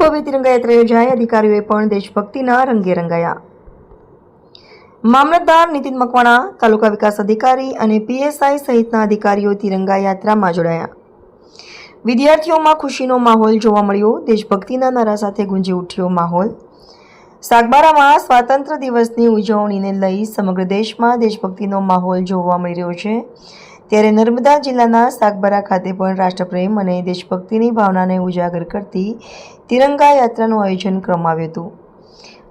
ભવ્ય તિરંગા યાત્રા યોજાઈ, અધિકારીઓએ પણ દેશભક્તિના રંગે રંગાયા। મામલતદાર નીતિન મકવાણા, તાલુકા વિકાસ અધિકારી અને પીએસઆઈ સહિતના અધિકારીઓ તિરંગા યાત્રામાં જોડાયા। વિદ્યાર્થીઓમાં ખુશીનો માહોલ જોવા મળ્યો। દેશભક્તિના નારા સાથે ગુંજી ઉઠ્યો માહોલ। સાગબારામાં સ્વાતંત્ર્ય દિવસની ઉજવણીને લઈ સમગ્ર દેશમાં દેશભક્તિનો માહોલ જોવા મળી રહ્યો છે, ત્યારે નર્મદા જિલ્લાના સાગબારા ખાતે પણ રાષ્ટ્રપ્રેમ અને દેશભક્તિની ભાવનાને ઉજાગર કરતી તિરંગા યાત્રાનું આયોજન કરવામાં આવ્યું હતું।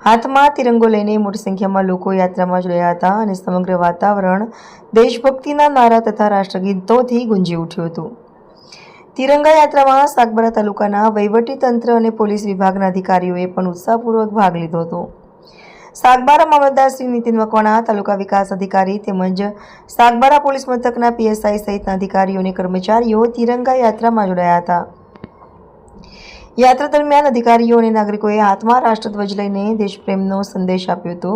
હાથમાં તિરંગો લઈને મોટી સંખ્યામાં લોકો યાત્રામાં જોડાયા હતા અને સમગ્ર વાતાવરણ દેશભક્તિના નારા તથા રાષ્ટ્રગીતોથી ગુંજી ઉઠ્યું હતું। તિરંગા યાત્રામાં સાગબારા તાલુકાના વહીવટીતંત્ર અને પોલીસ વિભાગના અધિકારીઓએ પણ ઉત્સાહપૂર્વક ભાગ લીધો હતો। સાગબારા મામલતદાર શ્રી નીતિન મકવાણા, તાલુકા વિકાસ અધિકારી તેમજ સાગબારા પોલીસ મથકના પીએસઆઈ સહિતના અધિકારીઓ અને કર્મચારીઓ તિરંગા યાત્રામાં જોડાયા હતા। યાત્રા દરમિયાન અધિકારીઓ અને નાગરિકોએ હાથમાં રાષ્ટ્રધ્વજ લઈને દેશપ્રેમનો સંદેશ આપ્યો હતો।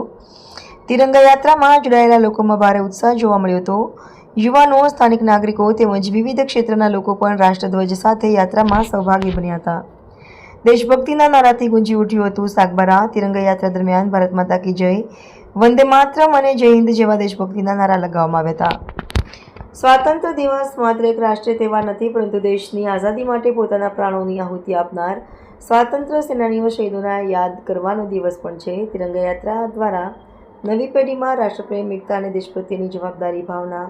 તિરંગા યાત્રામાં જોડાયેલા લોકોમાં ભારે ઉત્સાહ જોવા મળ્યો હતો। યુવાનો, સ્થાનિક નાગરિકો તેમજ વિવિધ ક્ષેત્રના લોકો પણ રાષ્ટ્રધ્વજ સાથે યાત્રામાં સહભાગી બન્યા હતા। દેશભક્તિના નારાથી ગુંજી ઉઠ્યું હતું સાગબારા। તિરંગા યાત્રા દરમિયાન ભારત માતા કી જય, વંદે માતરમ અને જય હિન્દ જેવા દેશભક્તિના નારા લગાવવામાં આવ્યા હતા। સ્વાતંત્ર્ય દિવસ માત્ર એક રાષ્ટ્રીય તહેવાર નથી, પરંતુ દેશની આઝાદી માટે પોતાના પ્રાણોની આહુતિ આપનાર સ્વાતંત્ર્ય સેનાનીઓ શહીદોને યાદ કરવાનો દિવસ પણ છે। તિરંગા યાત્રા દ્વારા નવી પેઢીમાં રાષ્ટ્રપ્રેમ, એકતા અને દેશ પ્રત્યેની જવાબદારી ભાવના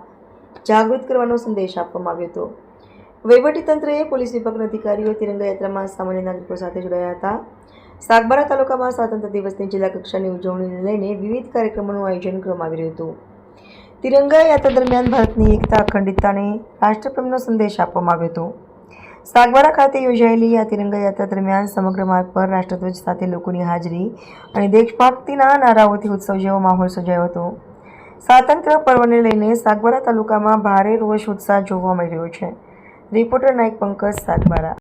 જાગૃત કરવાનો સંદેશ આપવામાં આવ્યો હતો। વહીવટીતંત્રએ પોલીસ વિભાગના અધિકારીઓ તિરંગા યાત્રામાં સામાન્ય નાગરિકો સાથે જોડાયા હતા। સાગબારા તાલુકામાં સ્વાતંત્ર્ય દિવસની જિલ્લા કક્ષાની ઉજવણીને લઈને વિવિધ કાર્યક્રમોનું આયોજન કરવામાં આવી રહ્યું હતું। તિરંગા યાત્રા દરમિયાન ભારતની એકતા, અખંડિતતા અને રાષ્ટ્રપ્રેમનો સંદેશ આપવામાં આવ્યો હતો। સાગબારા ખાતે યોજાયેલી આ તિરંગા યાત્રા દરમિયાન સમગ્ર માર્ગ પર રાષ્ટ્રધ્વજ સાથે લોકોની હાજરી અને દેશભક્તિના નારાઓથી ઉત્સવ જેવો માહોલ સર્જાયો હતો। સ્વાતંત્ર્ય પર્વને લઈને સાગબારા તાલુકામાં ભારે રોષ, ઉત્સાહ જોવા મળી રહ્યો છે। રિપોર્ટર નાયક પંકજ, સાગબારા।